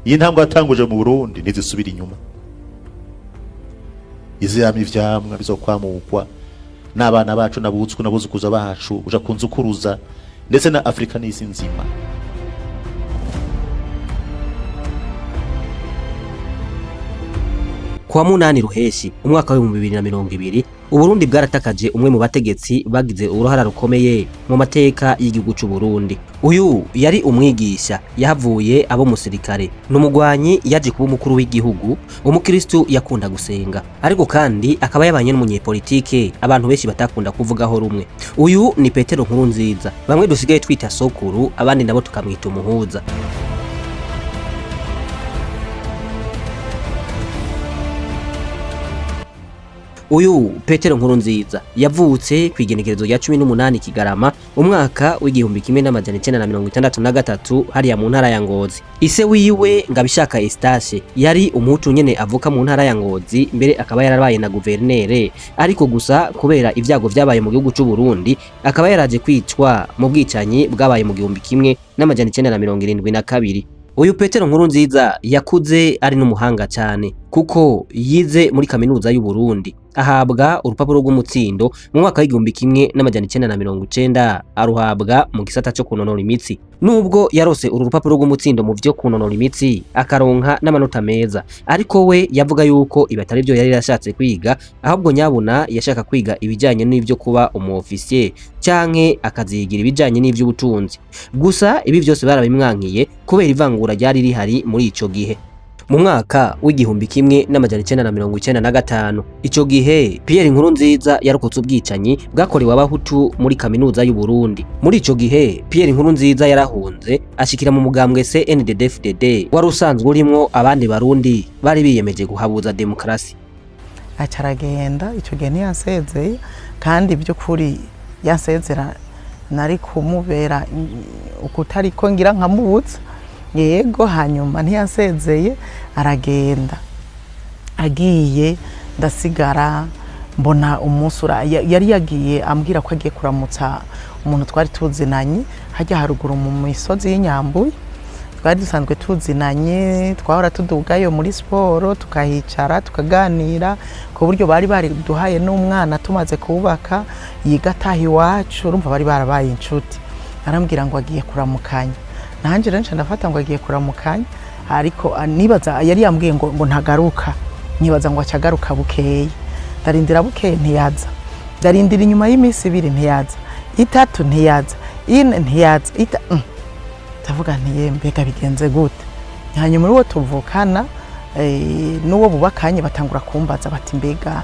iyi ntambwe yatanguje mu Burundi ntizisubira inyuma, izama ivyamwa bizokwamurwa n'abana bacu nabutswe nabuzukuza bacu uja kunzukuruza ndetse na Afrika n'isi nzima. Kwa munani Ruheshi umwaka wa 2020 Uburundi bwaratakaje umwe mu bategetsi bagize uruhara rukomeye mu mateka y'igihugu cy'u Burundi. Uyu yari umwigisha yahavuye abo musirikare, n'umugwanyi yaje kuba umukuru w'igihugu, umukristo yakunda gusenga, ariko kandi akaba yabanye n'umunyepolitike abantu benshi batakunda kuvugaho rumwe. Uyu ni Petero Nkurunziza, bamwe dusigaye twita sokuru, abandi nabo tukamwita umuhuza. Uyu Petero Nkurunziza yavutse kwigenekerezo rya 18 Kigarama umwaka w'igihumbi kimwe n'amajana 1963 hariya mu ntara ya Ngozi. Ise wiwe Ngabishaka Eustache yari umuhutu nyene avuka mu ntara ya Ngozi, mbere akaba yarabaye na guverinere, ariko gusa kubera ivyago vyabaye mu gihugu cy'u Burundi akaba yaraje kwicwa mu bwicanyi bwabaye mu gihumbi kimwe n'amajana 1972. Uyu Petero Nkurunziza yakuze ari n'umuhanga cyane kuko yize muri kaminuza y'u Burundi, ahabwa urupapuro rw'umutsindo mu mwaka w'igihumbi kimwe n'amajana 1990, aruhabwa mu gisata cyo kunonora imitsi. Nubwo yarose uru rupapuro rw'umutsindo mu byo kunonora imitsi akaronka n'amanota meza, ariko we yavuga yuko ibatari byo yari yashatse kwiga, ahubwo nyabuna yashaka kwiga ibijanye n'ivyo kuba umuofisier canke akazigira ibijanye n'ivy'ubutunzi. Gusa ibi byose barabimwankiye kubera ivangura ryari rihari muri ico gihe. Mu mwaka w'igihumbi kimwe n'amajana 1995 ico gihe Pierre Nkurunziza yarokotse ubwicanyi bwakorewe abahutu muri kaminuza y'u Burundi. Muri ico gihe Pierre Nkurunziza yarahunze ashikira mu mugambwe CNDD-FDD wari usanzwe urimwo abandi barundi bari biyemeje guhabuza demokrasi. Acaragenda ico gihe ntiyansezeye, kandi by'ukuri yansezera nari kumubera ukutariko ngira nkamubutsa. Yego, hanyuma ntiyansezeye aragenda. Agiye ndasigara mbona umusura yari yagiye ambwira ko agiye kuramutsa umuntu twari tuzinanye hajya haruguru mu misozi y'Inyambuye. Twari dusanzwe tuzinanye, twahora tudugayo muri siporo tukahicara tukaganira, ku buryo bari duhaye n'umwana tumaze kubaka yiga tahi wacu, urumva bari barabaye inshuti. Arambwira ngo agiye kuramukanya, nanje rero ndafata ngo agiye kuramukanya, ariko nibaza yari yambwiye ngo ntagaruka, nibaza ngo acagaruka bukeye. Ndarindira bukeye ntiyaza, ndarindira inyuma y'imisi 2 ntiyaza, 3 ntiyaza, 4 ntiyaza, ndavuga nti mbega bigenze gute. Hanyuma uwo tuvukana n'uwo bubakanye batangura kumbaza bati mbega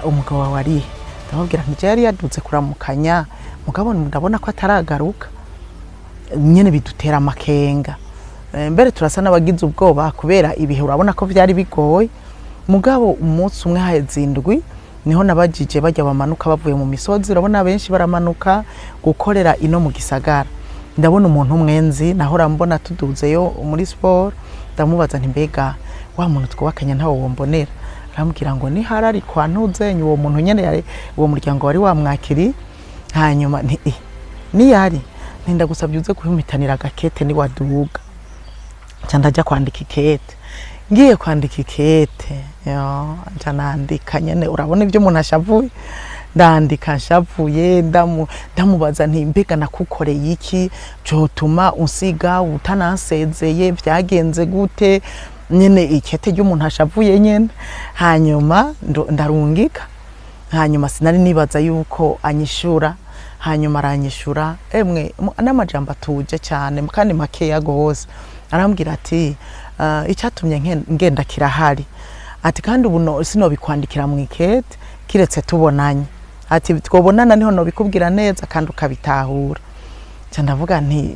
umugabo wawe ari? Ndababwira nti yari yadutse kuramukanya, mugabo ndabona ko ataragaruka. Nyene bidutera amakenga, mbere turasa n'abagize ubwoba kubera ibihe urabona ko byari bigoye. Mugabo umunsi umwe haheze indwi niho nabajije bajya bamanuka bavuye mu misozi, urabona benshi baramanuka gukorera ino mu gisagara. Ndabona umuntu umwenzi nahora mbona tuduzeyo muri sport, ndamubaza nti mbega wa muntu twubakanya ntawo wombonera? Arambwira ngo ni harari kwa ntuzenye uwo muntu nyene yari uwo muryango wari wamwakiri. Hanyuma ni yari nenda gusabye uze kuhumitanira gakete ni waduga. Cyandaja kwandika ikete, ngiye kwandika ikete nca nandika nyene, urabona ibyo umuntu ashavuye. Ndandika nshavuye, ndamubaza nti mbega nakukoreye iki cyotuma unsiga utanansezeye, byagenze gute? Nyene ikete ry'umuntu ashavuye nyene. Hanyuma ndarungika, hanyuma sinari nibaza yuko anyishura. Hanyuma aranyishura emwe n'amajambo atuje cyane kandi makeya gose. Arambwira ati icyatumye ngenda kirahari, ati kandi ubu sino bikwandikira mu ikete kiretse tubonanye, ati twobonana niho no bikubwira neza kandi ukabitahura. Cyo ndavuga nti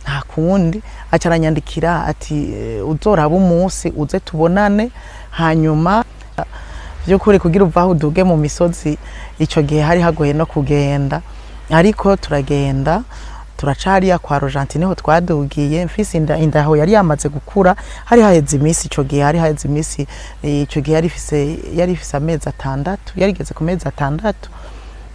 nta kundi. Acaranyandikira ati uzoraba umunsi uze tubonane, hanyuma by'ukuri kugira uvaho uduge mu misozi ico gihe hari hagoye no kugenda, ariko turagenda turacariya kwa Argentine ho twadugiye. Mfise indaho yari yamaze gukura, hari haheze imisi ico gihe, hari haheze imisi ico gihe yari ifise amezi 6, yarigeze ku mezi 6.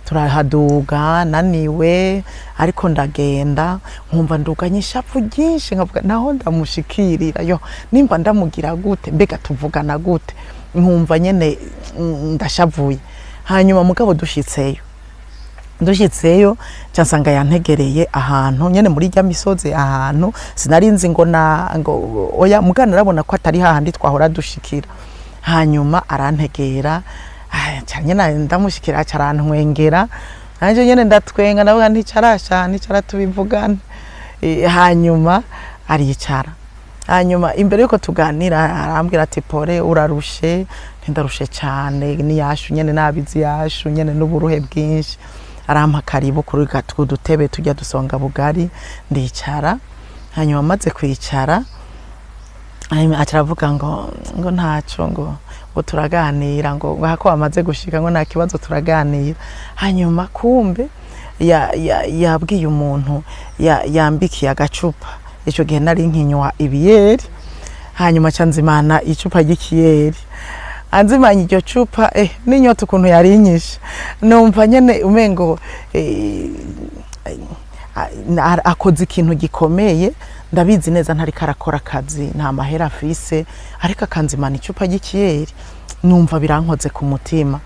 turahaduga naniwe ariko ndagenda nkumva nduganye ishavu ryinshi nkavuga naho ndamushikirira yo nimba ndamugira gute mbega tuvugana gute nkumva nyene ndashavuye. Hanyuma mugabo dushitseyo cansanga yantegereye ahantu nyene muri rya misozi ahantu sinarinzi ngo oya mugana narabona ko atari hahandi twahora dushikira. Hanyuma arantegera cyane ndamushikira carantwengera nanje nyene ndatwenga ndavuga nticara tubivugana. Hanyuma aricara. Hanyuma imbere yuko tuganira arambwira ati pore urarushe. Ndarushe cyane ni yashu nyene nabizi yashu nyene n'uburuhe bwinshi. Arampa karibu kuri gatwo dutebe tujya dusonga bugari ndicara. Hanyuma maze kwicara acaravuga ngo ntaco ngo turaganira ngo hako amaze gushika ngo nta kibazo turaganira. Hanyuma kumbe yabwiye umuntu yambikiye agacupa. Ico gihe nari nkinywa ibiyeri. Hanyuma canzimana icupa ry'ikiyeri. Anzimanye iryo cupa n'inyota ukuntu yarinyishe numva nyene umengo akoze ikintu gikomeye. Ndabizi neza ntari karakora akazi nta mahera afise ariko akanzimana icupa ry'ikiyeri numva birankoze ku mutima.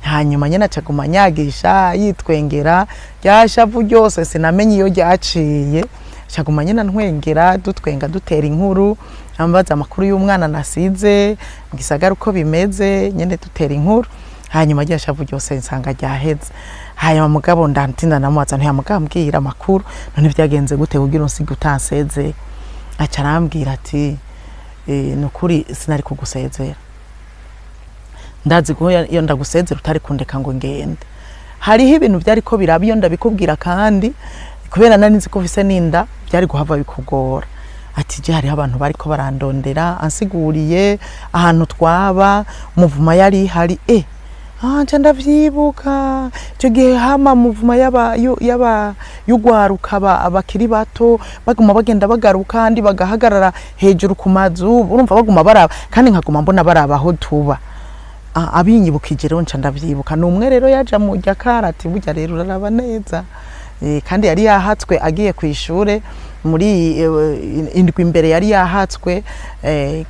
Hanyuma nyene acaguma nyagisha yitwengera ryashavu ryose sinamenye iyo ryaciye. Acaguma nyene ntwengera dutwenga dutera inkuru ambaza amakuru y'umwana nasize ngisagara uko bimeze nyene dutera inkuru. Hanyuma ryashavu ryose nsanga ryaheze. Hanyuma mugabo ndantinda namwaza ntiyamugambwira amakuru none byagenze gute kugira unsige utanseze. Acarambwira ati nukuri sinari kugusezera. Ndazi ko iyo ndagusezera utari kundeka ngo ngende. Hariho ibintu byari ko birabiyo ndabikubwira kandi kubera nanizi ko vise ninda byari guhava bikugora. Ati je hariho abantu bariko barandondera ansiguriye ahantu twaba muvuma yari hari nje ndavyibuka cyo gihe hama muvuma yugwaruka abakiri bato baguma bagenda bagaruka kandi bagahagarara hejuru ku mazu urumva baguma baraba kandi nkaguma mbona baraba aho tuba. Abinyibukije rero nca ndavyibuka numwe rero yaja mu Jakarta burya rero uraraba neza. Kandi yari yahatswe agiye kwishure muri indwi imbere yari yahatswe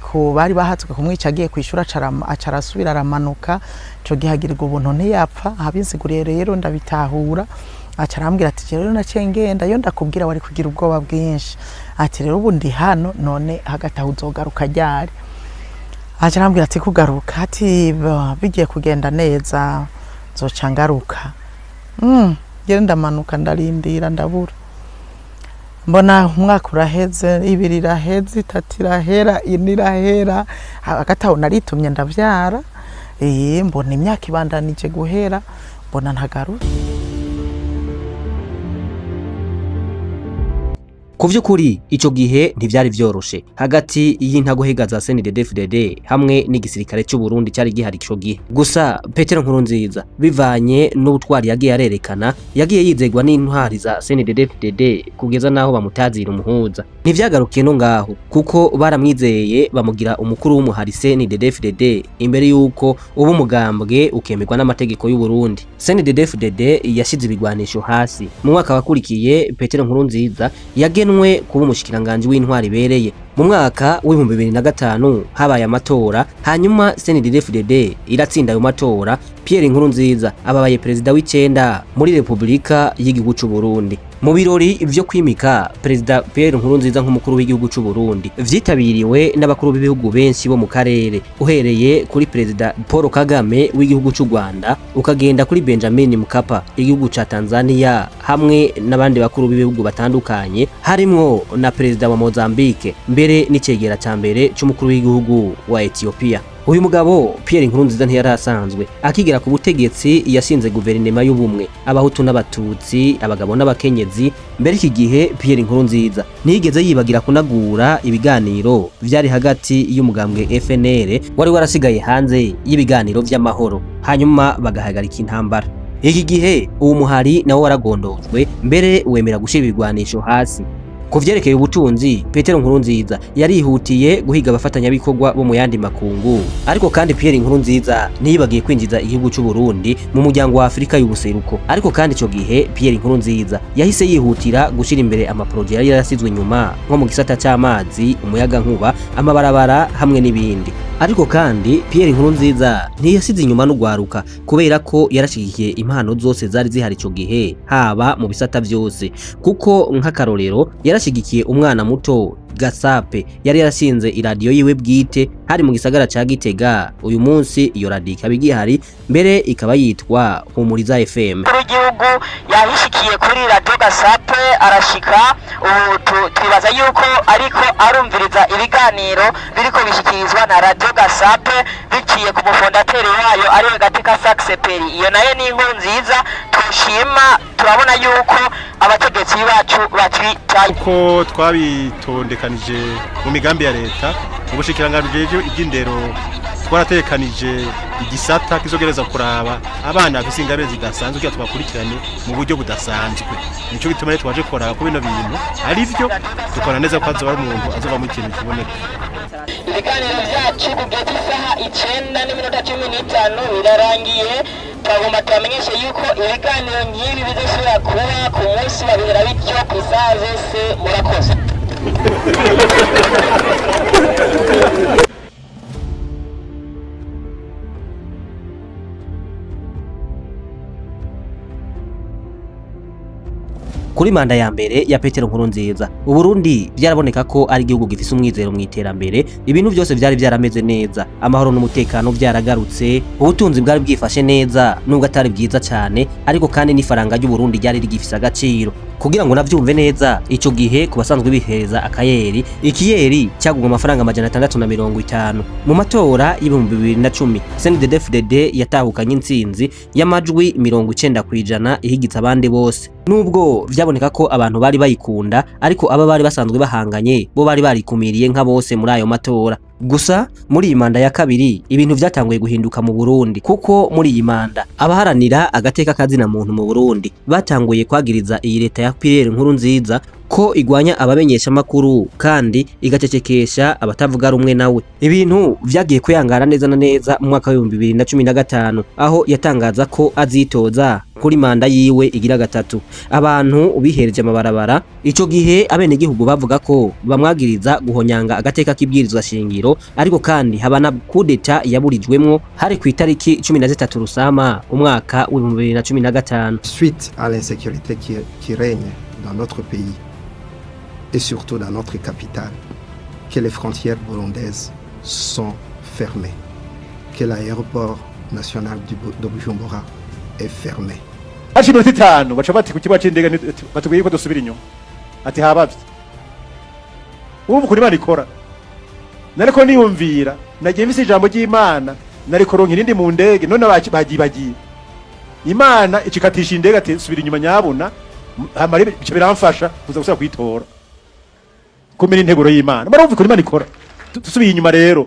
ko bari bahatswe kumwica agiye kwishura acarasubira aramanuka cyo gihagirirwa ubuntu ntiyapfa. Abinsiguriye rero ndabitahura. Acarambwira ati rero nacengenda yo ndakubwira wari kugira ubwoba bwinshi. Ati rero ubundi hano none hagataha uzogaruka ryari. Acarambwira ati kugaruka ati bigiye kugenda neza zoca ngaruka. Genda ndamanuka ndarindira ndabura. Mbona umwaka uraheze, ibiri iraheze, itatu irahera, ine irahera, hagataho naritumye ndavyara. Mbona imyaka ibandanije guhera, mbona ntagaruka. Ku vy'ukuri ico gihe ntivyari vyoroshe hagati y'intagohega za CNDD-FDD hamwe n'igisirikare cy'u Burundi cyari gihari ico gihe. Gusa Petero Nkurunziza bivanye n'ubutwari yagiye arerekana yagiye yizegwa n'intwari za CNDD-FDD kugeza naho bamutazira umuhuza. Ntivyagarukiye no ngaho kuko baramwizeye bamugira umukuru w'umuhari CNDD-FDD imbere yuko ubu mugambwe ukemerwa n'amategeko y'u Burundi. CNDD-FDD yashize ibigwanisho hasi. Mu mwaka wakurikiye Petero Nkurunziza yagenwe kuba umushikiranganje w'intwari bereye. Mu mwaka w'2005 habaye amatora hanyuma CNDD-FDD iratsinda ayo matora. Pierre Nkurunziza ababaye perezida w'icenda muri Republika y'igihugu cy'u Burundi. Mu birori vyo kwimika perezida Pierre Nkurunziza nk'umukuru w'igihugu cy'u Burundi vyitabiriwe n'abakuru b'ibihugu benshi bo mu karere uhereye kuri perezida Paul Kagame w'igihugu cy'u Rwanda ukagenda kuri Benjamin Mkapa igihugu ca Tanzania hamwe n'abandi bakuru b'ibihugu batandukanye harimwo na perezida wa Mozambique mbere n'icegera ca mbere cy'umukuru w'igihugu wa Ethiopia. Uyu mugabo Pierre Nkurunziza ntiyarasanzwe akigera ku butegetsi yashinze guverinema y'ubumwe abahutu n'abatutsi abagabo n'abakenyezi. Mbere iki gihe Pierre Nkurunziza nigeze yibagira kunagura ibiganiro vyari hagati y'umugambwe FNL wari warasigaye hanze y'ibiganiro vy'amahoro hanyuma bagahagarika intambara. Iki gihe uwo muhari nawo waragondojwe mbere wemera gushira ibigwanisho hasi. Kuvyerekeye ubutunzi, Petero Nkurunziza yarihutiye guhiga abafatanyabikorwa bo mu yandi makungu. Ariko kandi Pierre Nkurunziza ntiyibagiye kwinjiza igihugu cy'u Burundi mu muryango wa Afrika y'ubuseruko. Ariko kandi ico gihe Pierre Nkurunziza yahise yihutira gushira imbere amaproje yari yarasizwe inyuma nko mu gisata cy'amazi, umuyaga nkuba, amabarabara hamwe n'ibindi. Ariko kandi Pierre Nkurunziza ntiyasize inyuma no gwaruka kubera ko yarashigikiye impano zose zari zihari ico gihe haba mu bisata byose, kuko nk'akarorero yarashigikiye umwana muto Gasape yari yarashinze iradiyo yiwe bwite hari mu gisagara ca Gitega. Uyu munsi iyo radiyo ikaba igihari, mbere ikaba yitwa Humuriza FM. Igihugu yahishikiye kuri radiyo Gasape arashika, twibaza yuko ariko arumviriza ibiganiro biriko bishikirizwa na radiyo Gasape biciye ku mufondateri wayo ariwe Gateka Saxeperi. Iyo nayo ni inkuru nziza tushima, turabona yuko abategetsi bacu batwitaye uko twabitondekanije mu migambi ya leta. Ubushikiranganji bw'indero twaratekanije igisata kizogereza kuraba abana bafise ingabire zidasanzwe kugira tubakurikirane mu buryo budasanzwe. Nico gituma twaje kora ko bino bintu ari byo tukora neza ko azoba umuntu azova mu kintu kiboneka. Ibiganiro byacu kugeza isaha 9:15 birarangiye. Twagomba tubamenyeshe yuko ibiganiro nk'ibi bizosubira kuba ku munsi wa bibera bityo ku isaha zose. Murakoze. Kuri manda ya mbere ya Petero Nkurunziza, Uburundi byaraboneka ko ari igihugu gifise umwizero mu iterambere, ibintu byose byari byarameze neza, amahoro n'umutekano byaragarutse, ubutunzi bwari bwifashe neza nubwo atari bwiza cyane, ariko kandi n'ifaranga ry'u Burundi ryari rigifise agaciro. Kugira ngo navyumve neza, ico gihe kubasanzwe bihereza akayeri, ikiyeri cyagugwa amafaranga 650. Mu matora y'ibihumbi 2010 CNDD-FDD yatahukanye intsinzi y'amajwi 90% ihigitse abandi bose. Nubwo vyaboneka ko abantu bari bayikunda, ariko aba bari basanzwe bahanganye bo bari barikumiriye nka bose muri ayo matora. Gusa muri iyi manda ya kabiri ibintu vyatanguye guhinduka mu Burundi, kuko muri iyi manda abaharanira agateka kazina muntu mu Burundi batanguye kwagiriza iyi leta ya Pierre Nkurunziza ko igwanya abamenyesha makuru kandi igacecekesha abatavuga rumwe nawe. Ibintu vyagiye kuyangara neza na neza mu mwaka wa 2015 aho yatangaza ko azitoza kuri manda yiwe igira gatatu. Abantu bihereje amabarabara, ico gihe abene gihugu bavuga ko bamwagiriza guhonyanga agateka k'ibwirizwa shingiro, ariko kandi habana kudeta yaburijwemwo hari ku itariki 13 Rusama umwaka wa 2015. Suite à l'insécurité qui règne dans notre pays et surtout dans notre capitale, que les frontières burundaises sont fermées, que l'aéroport national de Bujumbura est fermé. Ashi minota 5 baca bati ku kibuga c'indege batubwiye ko dusubira inyuma. Ati habavye. Ubu kuri Imana ikora. Nariko niyumvira, nagiye mfise ijambo ry'Imana, nariko ronka irindi mu ndege, none bagiye. Imana icikatisha indege ati subira inyuma nyabona, amare bice biramfasha kuza gusaba kwitora. Kumenya integuro y'Imana. Marumva kuri Imana ikora. Tusubiye inyuma rero,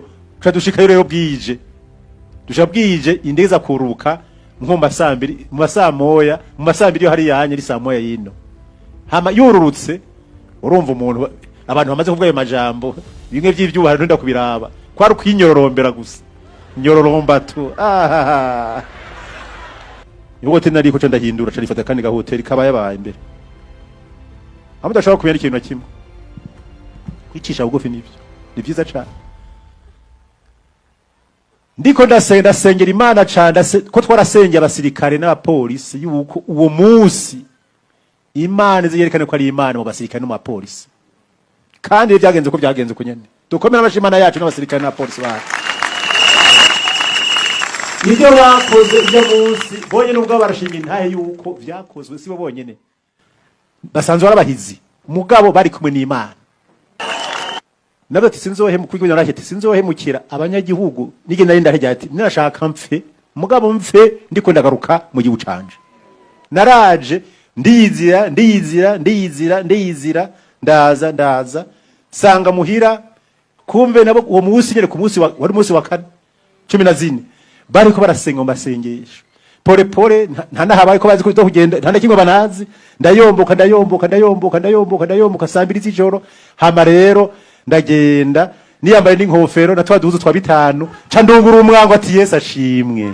dushikayo rero bwije. Dushabwije indege za kuruka nko masambiri mu masamoya mu masambiri yo hari yanye ari samoya yino. Hama yururutse urumva umuntu abantu bamaze kuvuga ayo majambo bimwe by'ibyuhara nenda kubiraba kwari kwinyororombera gusa. Nyororomba tu. Yote nari ko ndahindura cyo rifata kandi ga hotel kaba yabaye imbere. Amudashaka kubera ikintu na kimwe. Kwicisha bugufi nivyo. Ni byiza cyane. Ndiko ndasengera Imana cyane ko twarasengera abasirikare n'abapolisi yuko uwo munsi Imana izerekane ko ari Imana mu basirikare no mu bapolisi. Kandi byagenze ko byagenze kunyene. Dukomera abashimana yacu n'abasirikare n'abapolisi bacu. Ibyo bakoze ibyo munsi bonye nubwo barashimye ntahe yuko vyakozwe sibo bonyene. Basanzwe barabahizi. Mugabo bari kumwe n'Imana. Nabati sinzohemu kwigwira narashye sinzohemukira abanyagihugu nige nari ndahejya ati nashaka mpfe mugabo mpfe ndiko ndagaruka mu gihugu canje. Naraje ndiyizira ndaza sanga muhira kumve nabo uwo munsi nyere ku munsi wari munsi wa 14 bariko barasenga mu masengesho. pole pole nta nahabaye ko bazi ko kugenda nta nakimwe banazi ndayomboka sambiri z'ijoro hama rero ndagenda niyambaye n'inkofero na twaduhuzu twa 5 ca ndungura umwango ati Yesu ashimwe.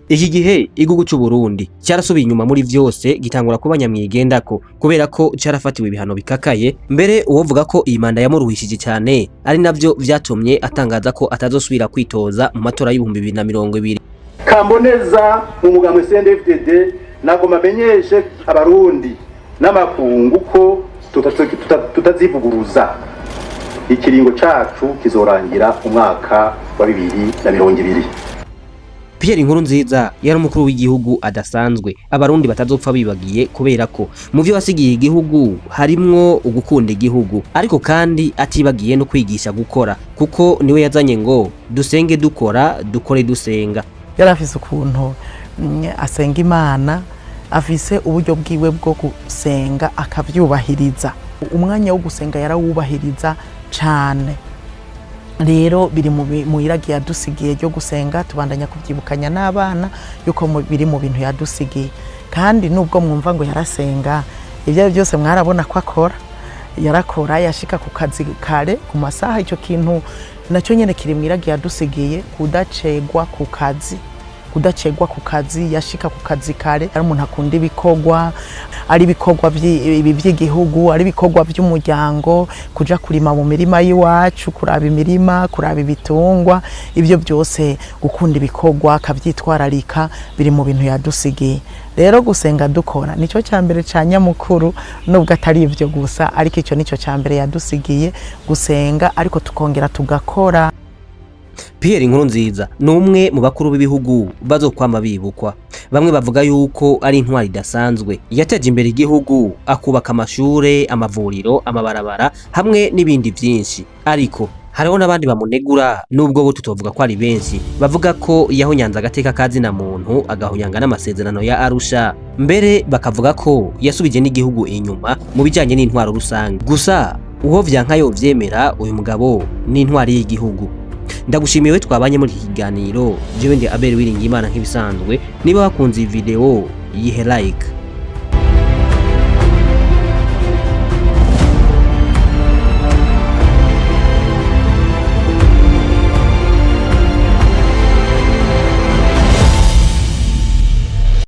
Iki gihe igihugu cy'u Burundi cyarasubiye inyuma muri vyose gitangura kuba nyamwigendako kubera ko cyarafatiwe ibihano bikakaye, mbere uwovuga ko iyi manda yamuruhishije cyane ari navyo vyatumye atangaza ko atazosubira kwitoza mu matora y'ibihumbi 2020. Kamboneza mu mugambo CNDD-FDD nagoma menyeshe abarundi n'amakungu ko tutazivuguruza ikiringo cacu kizorangira umwaka wa 2020. Pierre Nkurunziza yari umukuru w'igihugu adasanzwe abarundi batazopfa bibagiye kubera ko mu byo wasigiye igihugu harimwo ugukunda igihugu, ariko kandi atibagiye no kwigisha gukora kuko niwe yazanye ngo dusenge dukora dukore dusenga. Yari afise ukuntu asenga Imana, afise uburyo bwiwe bwo gusenga akavyubahiriza. Umwanya wo gusenga yarawubahiriza cyane. Rero biri mu iragi yadusigiye ryo gusenga, tubandanya kubyibukanya n'abana yuko biri mu bintu yadusigiye. Kandi nubwo mwumva ngo yarasenga, ibyo byose mwarabona ko akora, yarakora yashika ku kazi kare ku masaha. Icyo kintu nacyo nyene kiri mu iragi yadusigiye, kudacegwa ku kazi, yashika ku kazi kare. Ari umuntu akunda ibikorwa, ari ibikorwa by'igihugu, ari ibikorwa by'umuryango, kuja kurima mu mirima y'iwacu, kuraba imirima, kuraba ibitungwa, ibyo byose gukunda ibikorwa akavyitwararika biri mu bintu yadusigiye. Rero gusenga dukora nico cyambere ca nyamukuru, nubwo atari ivyo gusa, ariko ico nico cyambere yadusigiye, gusenga ariko tukongera tugakora. Pierre Nkurunziza ni umwe mu bakuru b'ibihugu bazokwama bibukwa. Bamwe bavuga yuko ari intwari idasanzwe, yateje imbere igihugu, akubaka amashure, amavuriro, amabarabara hamwe n'ibindi byinshi. Ariko hariho n'abandi bamunegura, nubwo bo tutovuga ko ari benshi, bavuga ko yahonyanze agateka kazina muntu, agahonyanga n'amasezerano ya Arusha, mbere bakavuga ko yasubije n'igihugu inyuma mu bijanye n'intwaro rusange. Gusa uwo vyankayo vyemera, uyu mugabo ni intwari y'igihugu. Ndagushimiye twabanye muri iki kiganiro. Jewe ndi Abel Wiringiyimana nk'ibisanzwe. Niba wakunze iyi video yihe like.